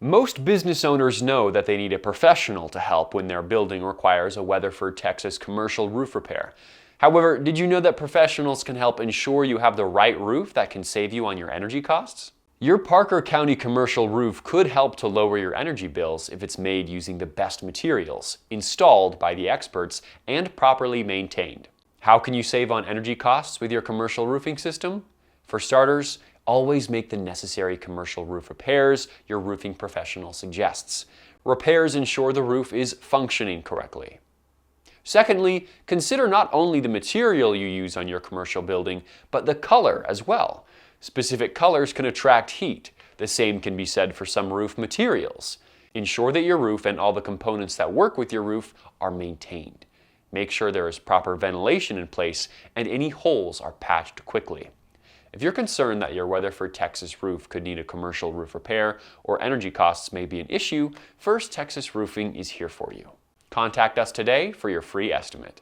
Most business owners know that they need a professional to help when their building requires a Weatherford, Texas commercial roof repair. However, did you know that professionals can help ensure you have the right roof that can save you on your energy costs? Your Parker County commercial roof could help to lower your energy bills if it's made using the best materials, installed by the experts, and properly maintained. How can you save on energy costs with your commercial roofing system? For starters, always make the necessary commercial roof repairs your roofing professional suggests. Repairs ensure the roof is functioning correctly. Secondly, consider not only the material you use on your commercial building, but the color as well. Specific colors can attract heat. The same can be said for some roof materials. Ensure that your roof and all the components that work with your roof are maintained. Make sure there is proper ventilation in place and any holes are patched quickly. If you're concerned that your Weatherford, Texas roof could need a commercial roof repair or energy costs may be an issue, First Texas Roofing is here for you. Contact us today for your free estimate.